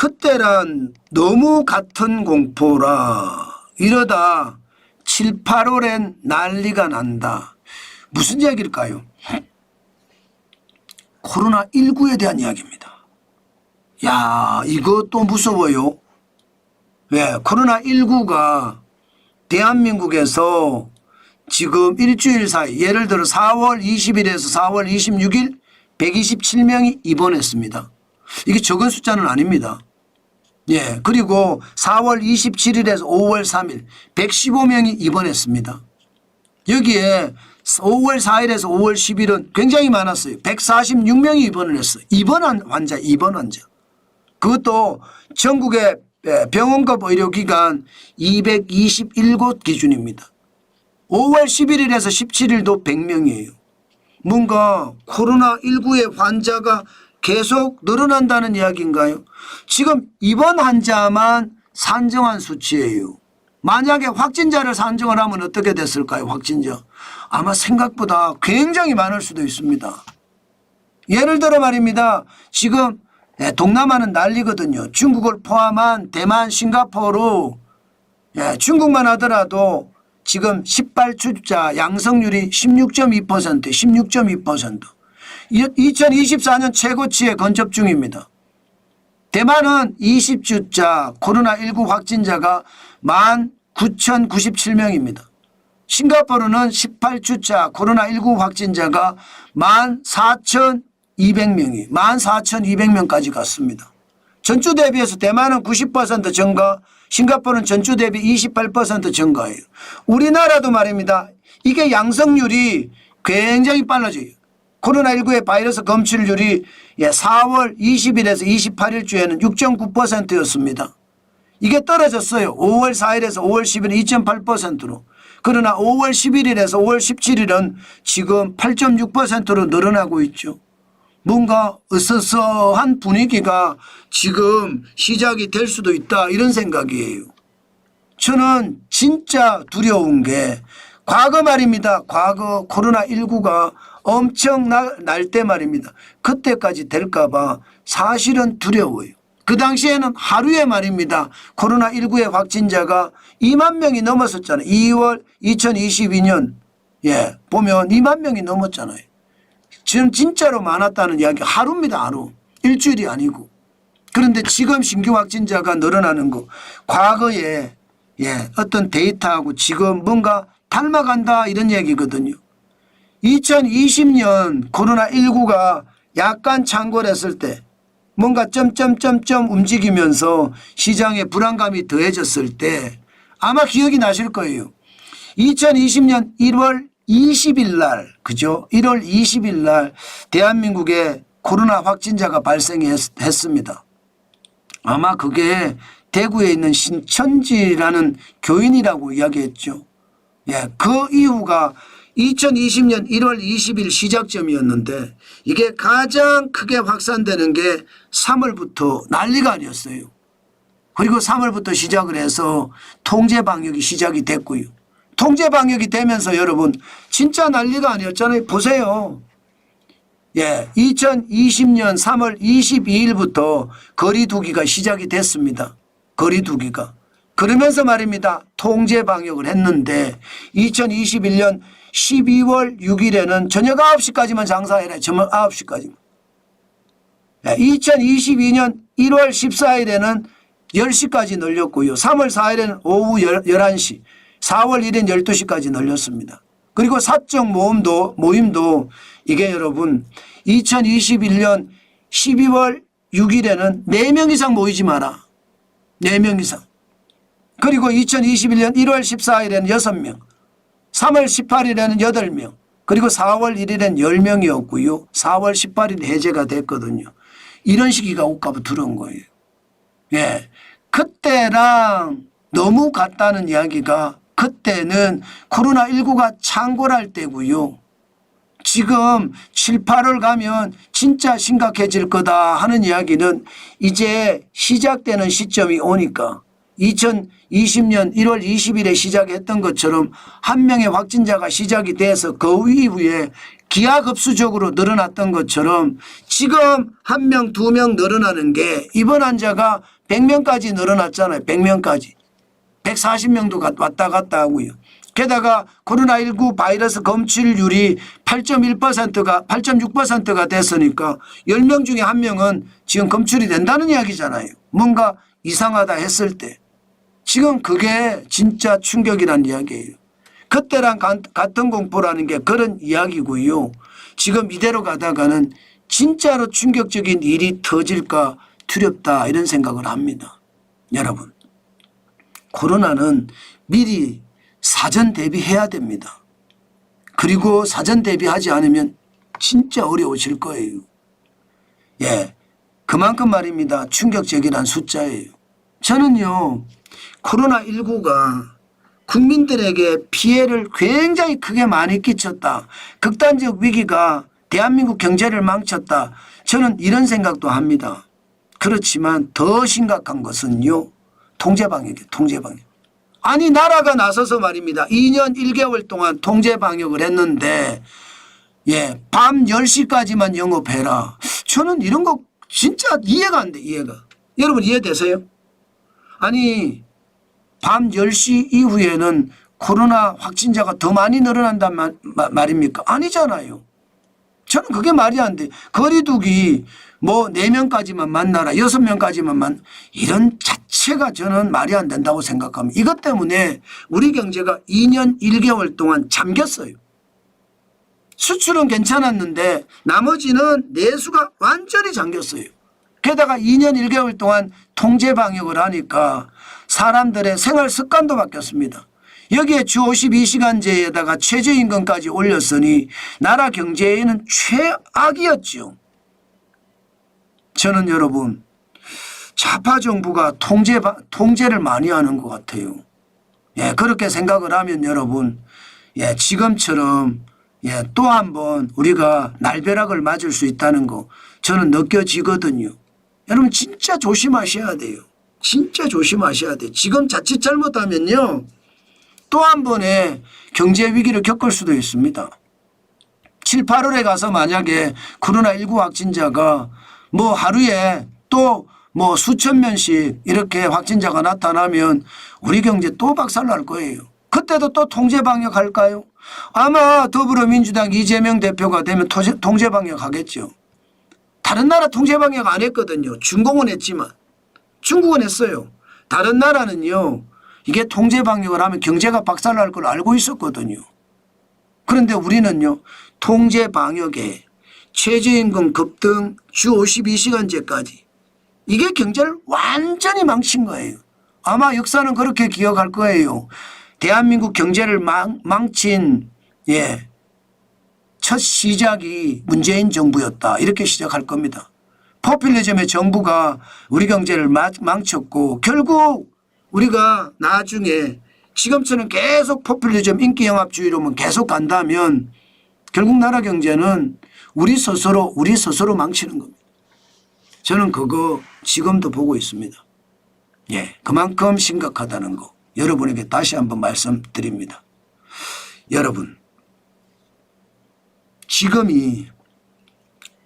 그때란 너무 같은 공포라. 이러다 7, 8월엔 난리가 난다. 무슨 이야기일까요? 코로나19에 대한 이야기입니다. 야, 이것도 무서워요. 왜? 코로나19가 대한민국에서 지금 일주일 사이, 예를 들어 4월 20일에서 4월 26일 127명이 입원했습니다. 이게 적은 숫자는 아닙니다. 예. 그리고 4월 27일에서 5월 3일 115명이 입원했습니다. 여기에 5월 4일에서 5월 10일은 굉장히 많았어요. 146명이 입원을 했어요. 입원 환자. 그것도 전국의 병원급 의료기관 221곳 기준입니다. 5월 11일에서 17일도 100명이에요. 뭔가 코로나19의 환자가 계속 늘어난다는 이야기인가요? 지금 입원 환자만 산정한 수치예요. 만약에 확진자를 산정을 하면 어떻게 됐을까요? 확진자. 아마 생각보다 굉장히 많을 수도 있습니다. 예를 들어 말입니다. 지금 동남아는 난리거든요. 중국을 포함한 대만, 싱가포르, 중국만 하더라도 지금 18주자 양성률이 16.2%, 16.2%. 2024년 최고치에 근접 중입니다. 대만은 20주자 코로나19 확진자가 19,097명입니다. 싱가포르는 18주자 코로나19 확진자가 14,200명이 14,200명까지 갔습니다. 전주 대비해서 대만은 90% 증가, 싱가포르는 전주 대비 28% 증가예요. 우리나라도 말입니다. 이게 양성률이 굉장히 빨라져요. 코로나19의 바이러스 검출률이 4월 20일에서 28일 주에는 6.9%였습니다. 이게 떨어졌어요. 5월 4일에서 5월 10일은 2.8%로. 그러나 5월 11일에서 5월 17일은 지금 8.6%로 늘어나고 있죠. 뭔가 으스스한 분위기가 지금 시작이 될 수도 있다, 이런 생각이에요. 저는 진짜 두려운 게 과거 말입니다. 과거 코로나19가 엄청 날 때 말입니다. 그때까지 될까 봐 사실은 두려워요. 그 당시에는 하루에 말입니다. 코로나19의 확진자가 2만 명이 넘었었잖아요. 2월 2022년 보면 2만 명이 넘었잖아요. 지금 진짜로 많았다는 이야기. 하루입니다. 하루. 일주일이 아니고. 그런데 지금 신규 확진자가 늘어나는 거 과거에 어떤 데이터하고 지금 뭔가 닮아간다, 이런 얘기거든요. 2020년 코로나19가 약간 창궐했을 때 뭔가 점점점점 움직이면서 시장에 불안감이 더해졌을 때 아마 기억이 나실 거예요. 2020년 1월 20일 날, 그죠? 1월 20일 날 대한민국에 코로나 확진자가 발생했습니다. 아마 그게 대구에 있는 신천지라는 교인이라고 이야기했죠. 그 이후가 2020년 1월 20일 시작점이었는데 이게 가장 크게 확산되는 게 3월부터 난리가 아니었어요. 그리고 3월부터 시작을 해서 통제 방역이 시작이 됐고요. 통제 방역이 되면서 여러분 진짜 난리가 아니었잖아요. 보세요. 2020년 3월 22일부터 거리두기가 시작이 됐습니다. 거리두기가. 그러면서 말입니다. 통제 방역을 했는데 2021년 12월 6일에는 저녁 9시까지만 장사해라. 저녁 9시까지만. 2022년 1월 14일에는 10시까지 늘렸고요. 3월 4일에는 오후 11시, 4월 1일엔 12시까지 늘렸습니다. 그리고 사적 모임도 이게 여러분 2021년 12월 6일에는 4명 이상 모이지 마라. 4명 이상. 그리고 2021년 1월 14일에는 6명, 3월 18일에는 8명, 그리고 4월 1일엔 10명이었고요. 4월 18일 해제가 됐거든요. 이런 시기가 올까봐 들어온 거예요. 그때랑 너무 같다는 이야기가, 그때는 코로나19가 창궐할 때고요. 지금 7, 8월 가면 진짜 심각해질 거다 하는 이야기는 이제 시작되는 시점이 오니까 2020년 1월 20일에 시작했던 것처럼 한 명의 확진자가 시작이 돼서 그 이후에 기하급수적으로 늘어났던 것처럼 지금 한 명, 두 명 늘어나는 게 이번 환자가 100명까지 늘어났잖아요. 100명까지. 140명도 왔다 갔다 하고요. 게다가 코로나19 바이러스 검출률이 8.1%가 8.6%가 됐으니까 10명 중에 한 명은 지금 검출이 된다는 이야기잖아요. 뭔가 이상하다 했을 때. 지금 그게 진짜 충격이란 이야기예요. 그때랑 같은 공포라는 게 그런 이야기고요. 지금 이대로 가다가는 진짜로 충격적인 일이 터질까 두렵다 이런 생각을 합니다. 여러분, 코로나는 미리 사전 대비해야 됩니다. 그리고 사전 대비하지 않으면 진짜 어려우실 거예요. 예, 그만큼 말입니다. 충격적이란 숫자예요. 저는요, 코로나19가 국민들에게 피해를 굉장히 크게 많이 끼쳤다. 극단적 위기가 대한민국 경제를 망쳤다. 저는 이런 생각도 합니다. 그렇지만 더 심각한 것은요, 통제방역이에요. 통제방역. 아니 나라가 나서서 말입니다. 2년 1개월 동안 통제방역을 했는데 예, 밤 10시까지만 영업해라. 저는 이런 거 진짜 이해가 안 돼. 이해가. 여러분 이해되세요? 아니 밤 10시 이후에는 코로나 확진자가 더 많이 늘어난단 말입니까? 아니잖아요. 저는 그게 말이 안 돼. 거리두기 뭐 4명까지만 만나라 6명까지만 이런 자체가 저는 말이 안 된다고 생각합니다. 이것 때문에 우리 경제가 2년 1개월 동안 잠겼어요. 수출은 괜찮았는데 나머지는 내수가 완전히 잠겼어요. 게다가 2년 1개월 동안 통제 방역을 하니까 사람들의 생활 습관도 바뀌었습니다. 여기에 주 52시간제에다가 최저임금까지 올렸으니 나라 경제에는 최악이었죠. 저는 여러분 좌파 정부가 통제를 많이 하는 것 같아요. 예, 그렇게 생각을 하면 여러분 예, 지금처럼 예, 또 한 번 우리가 날벼락을 맞을 수 있다는 거 저는 느껴지거든요. 여러분 진짜 조심하셔야 돼요. 진짜 조심하셔야 돼요. 지금 자칫 잘못하면요. 또 한 번의 경제 위기를 겪을 수도 있습니다. 7, 8월에 가서 만약에 코로나19 확진자가 뭐 하루에 또 뭐 수천 명씩 이렇게 확진자가 나타나면 우리 경제 또 박살날 거예요. 그때도 또 통제 방역 할까요? 아마 더불어민주당 이재명 대표가 되면 통제 방역 하겠죠. 다른 나라 통제 방역 안 했거든요. 중국은 했지만. 중국은 했어요. 다른 나라는요. 이게 통제 방역을 하면 경제가 박살날 걸 알고 있었거든요. 그런데 우리는요. 통제 방역에 최저임금 급등 주 52시간제까지 이게 경제를 완전히 망친 거예요. 아마 역사는 그렇게 기억할 거예요. 대한민국 경제를 망친 예, 첫 시작이 문재인 정부였다. 이렇게 시작할 겁니다. 포퓰리즘의 정부가 우리 경제를 망쳤고 결국 우리가 나중에 지금처럼 계속 포퓰리즘 인기영합주의로만 계속 간다면 결국 나라 경제는 우리 스스로 망치는 겁니다. 저는 그거 지금도 보고 있습니다. 예, 그만큼 심각하다는 거 여러분에게 다시 한번 말씀드립니다. 여러분 지금이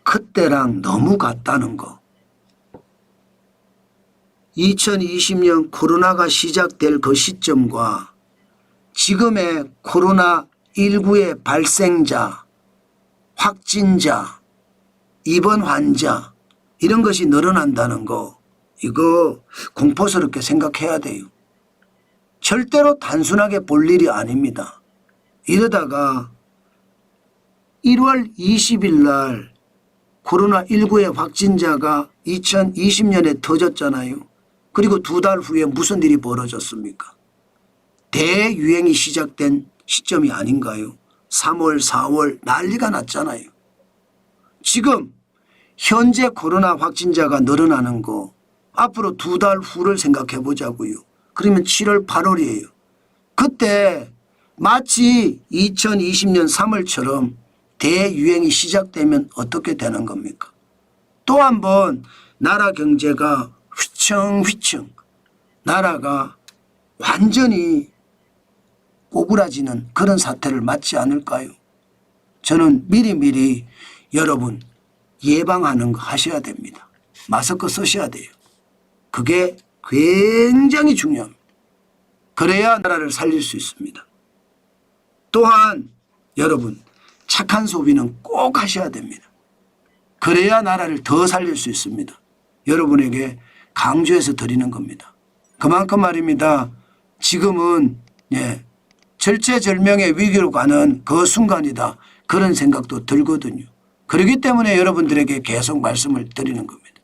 그때랑 너무 같다는 거. 2020년 코로나가 시작될 그 시점과 지금의 코로나19의 발생자, 확진자, 입원 환자 이런 것이 늘어난다는 거 이거 공포스럽게 생각해야 돼요. 절대로 단순하게 볼 일이 아닙니다. 이러다가 1월 20일 날 코로나19의 확진자가 2020년에 터졌잖아요. 그리고 2달 후에 무슨 일이 벌어졌습니까? 대유행이 시작된 시점이 아닌가요? 3월, 4월 난리가 났잖아요. 지금 현재 코로나 확진자가 늘어나는 거 앞으로 2달 후를 생각해 보자고요. 그러면 7월, 8월이에요. 그때 마치 2020년 3월처럼 대유행이 시작되면 어떻게 되는 겁니까? 또 한 번 나라 경제가 휘청휘청 나라가 완전히 꼬부라지는 그런 사태를 맞지 않을까요? 저는 미리미리 여러분 예방하는 거 하셔야 됩니다. 마스크 쓰셔야 돼요. 그게 굉장히 중요합니다. 그래야 나라를 살릴 수 있습니다. 또한 여러분 착한 소비는 꼭 하셔야 됩니다. 그래야 나라를 더 살릴 수 있습니다. 여러분에게 강조해서 드리는 겁니다. 그만큼 말입니다. 지금은 절체절명의 위기로 가는 그 순간이다. 그런 생각도 들거든요. 그렇기 때문에 여러분들에게 계속 말씀을 드리는 겁니다.